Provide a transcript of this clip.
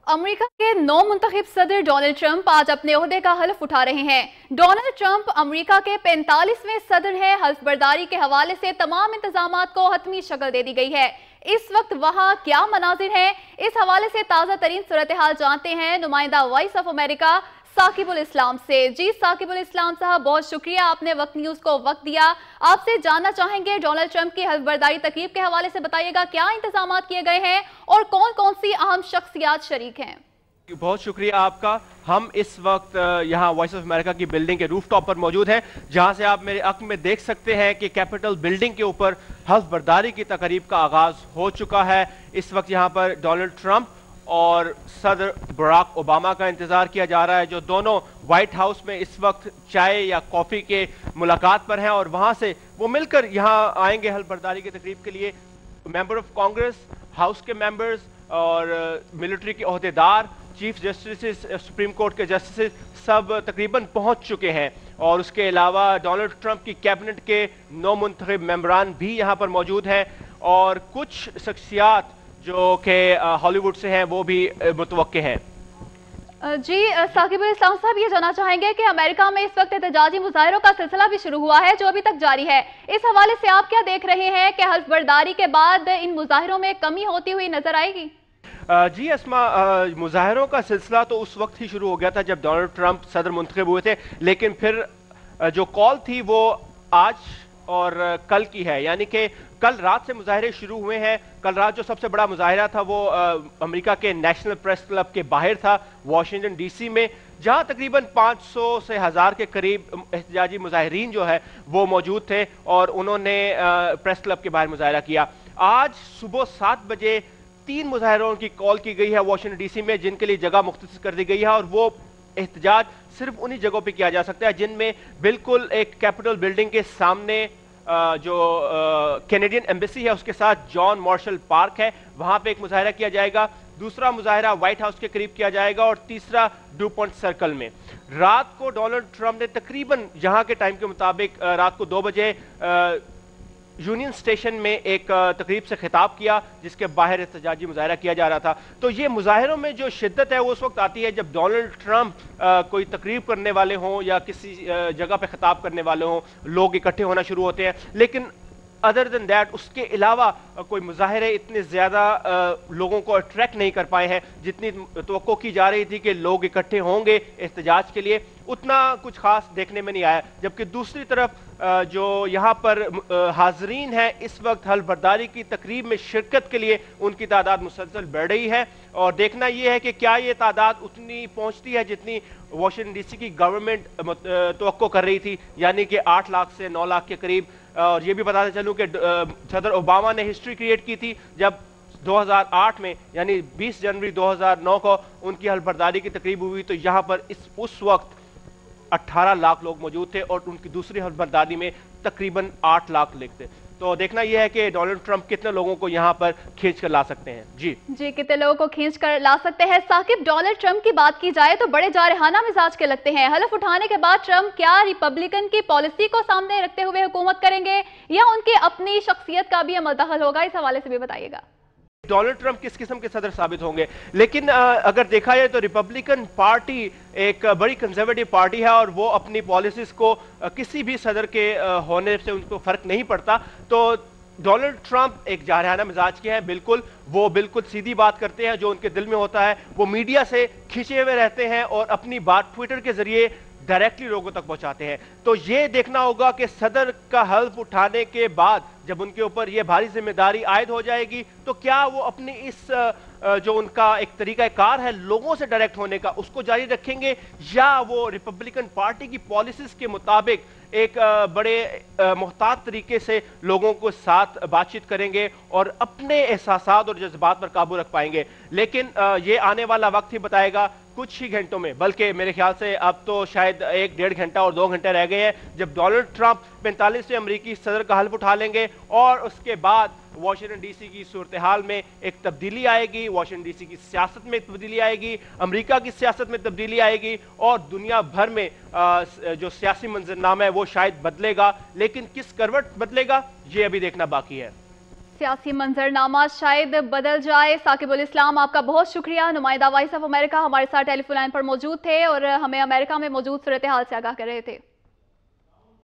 America के नौ मुंतखब सदर डोनाल्ड ट्रंप आज अपने ओहदे का हल्फ उठा रहे हैं। डोनाल्ड ट्रंप अमेरिका के 45वें सदर हैं। हल्फ बर्दारी के हवाले से तमाम इंतजामात को हतमी शक्ल दे दी गई है। इस वक्त वहां क्या मनाजिर हैं, इस हवाले से ताज़ा तरीन सूरत हाल जानते हैं नुमाइंदा वॉइस ऑफ अमेरिका साकिबुल इस्लाम से। जी साकिबुल इस्लाम साहब, बहुत शुक्रिया, आपने वक्त न्यूज को वक्त दिया। आपसे जानना चाहेंगे डोनाल्ड ट्रंप की हल्फ बर्दारी तकरीब के हवाले से बताइएगा, क्या इंतजाम किए गए हैं और कौन कौन सी अहम शख्सियात शरीक हैं? बहुत शुक्रिया आपका। हम इस वक्त यहाँ वॉइस ऑफ अमेरिका की बिल्डिंग के रूफटॉप पर मौजूद हैं, जहाँ से आप मेरे अक्ल में देख सकते हैं कि कैपिटल बिल्डिंग के ऊपर हल्फ बर्दारी की तकरीब का आगाज हो चुका है। इस वक्त यहाँ पर डोनाल्ड ट्रंप और सदर बराक ओबामा का इंतजार किया जा रहा है, जो दोनों व्हाइट हाउस में इस वक्त चाय या कॉफी के मुलाकात पर हैं और वहां से वो मिलकर यहाँ आएंगे हल्फ बर्दारी की तकरीब के लिए। मेंबर ऑफ कांग्रेस, हाउस के मेंबर्स और मिलिट्री के ओहदेदार, चीफ जस्टिस, सुप्रीम कोर्ट के जस्टिस सब तकरीबन पहुंच चुके हैं और उसके अलावा डोनाल्ड ट्रंप की कैबिनेट के 9 मुंतखब मेंबरान भी यहाँ पर मौजूद हैं और कुछ शख्सियात जो कि हॉलीवुड से हैं वो भी मुतवक्के हैं। जी साकिबुल इस्लाम साहब, ये जानना चाहेंगे कि अमेरिका में इस वक्त एहतजाजी मुजाहरों का सिलसिला भी शुरू हुआ है जो अभी तक जारी है। इस हवाले से आप क्या देख रहे हैं कि हल्फ बर्दारी के बाद इन मुजाहरों में कमी होती हुई नजर आएगी? जी अस्मा, मुजाहरों का सिलसिला तो उस वक्त ही शुरू हो गया था जब डोनाल्ड ट्रंप सदर मुंतखब हुए थे, लेकिन फिर जो कॉल थी वो आज और कल की है, यानी कि कल रात से मुजाहरे शुरू हुए हैं। कल रात जो सबसे बड़ा मुजाहरा था वो अमेरिका के नेशनल प्रेस क्लब के बाहर था वाशिंगटन डीसी में, जहां तकरीबन 500 से 1000 के करीब एहतजाजी मुजाहिरीन जो है वो मौजूद थे और उन्होंने प्रेस क्लब के बाहर मुजाहरा किया। आज सुबह 7 बजे 3 मुजाहरों की कॉल की गई है वाशिंगटन डीसी में, जिनके लिए जगह मुख्तस कर दी गई है और वो एहतजाज सिर्फ उन्हीं जगहों पे किया जा सकता है जिनमें बिल्कुल एक कैपिटल बिल्डिंग के सामने जो कैनेडियन एम्बेसी है उसके साथ जॉन मार्शल पार्क है, वहां पे एक मुजाहरा किया जाएगा। दूसरा मुजाहरा व्हाइट हाउस के करीब किया जाएगा और तीसरा ड्यूपॉन्ट सर्कल में। रात को डोनाल्ड ट्रंप ने तकरीबन यहाँ के टाइम के मुताबिक रात को 2 बजे यूनियन स्टेशन में एक तकरीब से खिताब किया जिसके बाहर एहतजाजी मुजाहरा किया जा रहा था। तो ये मुजाहरों में जो शिद्दत है वो उस वक्त आती है जब डोनाल्ड ट्रंप कोई तकरीब करने वाले हों या किसी जगह पे खिताब करने वाले हों, लोग इकट्ठे होना शुरू होते हैं। लेकिन अदर देन दैट उसके अलावा कोई मुजाहरे इतने ज़्यादा लोगों को अट्रैक्ट नहीं कर पाए हैं जितनी तवक्को की जा रही थी कि लोग इकट्ठे होंगे एहतजाज के लिए, उतना कुछ खास देखने में नहीं आया। जबकि दूसरी तरफ जो यहाँ पर हाजरीन हैं इस वक्त हल्फ बर्दारी की तकरीब में शिरकत के लिए उनकी तादाद मुसलसल बढ़ रही है और देखना यह है कि क्या ये तादाद उतनी पहुँचती है जितनी वाशिंगटन डीसी की गवर्नमेंट तवक्को कर रही थी, यानी कि 8 लाख से 9 लाख के करीब। और ये भी बताते चलूँ कि सदर ओबामा ने हिस्ट्री क्रिएट की थी जब 2008 में यानी 20 जनवरी 2009 को उनकी हल्फ बर्दारी की तकरीब हुई, तो यहाँ पर उस वक्त 18 लाख लोग मौजूद थे और उनकी दूसरी हल्फ बर्दारी में तकरीबन 8 लाख लोग थे। तो देखना यह है कि डोनाल्ड ट्रंप कितने लोगों को यहाँ पर खींच कर ला सकते हैं। जी कितने लोगों को खींच कर ला सकते हैं। साकिब, डोनाल्ड ट्रंप की बात की जाए तो बड़े जारहाना मिजाज के लगते हैं। हल्फ उठाने के बाद ट्रंप क्या रिपब्लिकन की पॉलिसी को सामने रखते हुए हुकूमत करेंगे या उनकी अपनी शख्सियत का भी अमल दखल होगा? इस हवाले से भी बताइएगा। डोनाल्ड ट्रंप किस किस्म के सदर साबित होंगे, लेकिन अगर देखा जाए तो रिपब्लिकन पार्टी एक बड़ी कंजर्वेटिव पार्टी है और वो अपनी पॉलिसीज को किसी भी सदर के होने से उनको फर्क नहीं पड़ता। तो डोनाल्ड ट्रंप एक जारहाना मिजाज के हैं, वो बिल्कुल सीधी बात करते हैं, जो उनके दिल में होता है वो मीडिया से खिंचे हुए रहते हैं और अपनी बात ट्विटर के जरिए डायरेक्टली लोगों तक पहुंचाते हैं। तो ये देखना होगा कि सदर का हल्फ उठाने के बाद जब उनके ऊपर ये भारी जिम्मेदारी आयद हो जाएगी तो क्या वो अपनी इस जो उनका एक तरीका कार है लोगों से डायरेक्ट होने का उसको जारी रखेंगे या वो रिपब्लिकन पार्टी की पॉलिसीज के मुताबिक एक बड़े मुहतात तरीके से लोगों को साथ बातचीत करेंगे और अपने एहसासात और जज्बात पर काबू रख पाएंगे। लेकिन ये आने वाला वक्त ही बताएगा, कुछ ही घंटों में, बल्कि मेरे ख्याल से अब तो शायद 1-1.5 घंटा और 2 घंटे रह गए हैं जब डोनाल्ड ट्रंप 45वें अमरीकी सदर का हल्फ उठा लेंगे और उसके बाद वाशिंगटन डीसी की सूरत हाल में एक तब्दीली आएगी, वाशिंगटन डीसी की सियासत में तब्दीली आएगी, अमेरिका की सियासत में तब्दीली आएगी और दुनिया भर में जो सियासी मंजरनामा है वो शायद बदलेगा, लेकिन किस करवट बदलेगा ये अभी देखना बाकी है। सियासी मंजरनामा शायद बदल जाए। साकिबुल इस्लाम, आपका बहुत शुक्रिया। नुमाइंदा वॉइस ऑफ अमेरिका हमारे साथ टेलीफोन लाइन पर मौजूद थे और हमें अमेरिका में मौजूद सूरत हाल से आगाह कर रहे थे।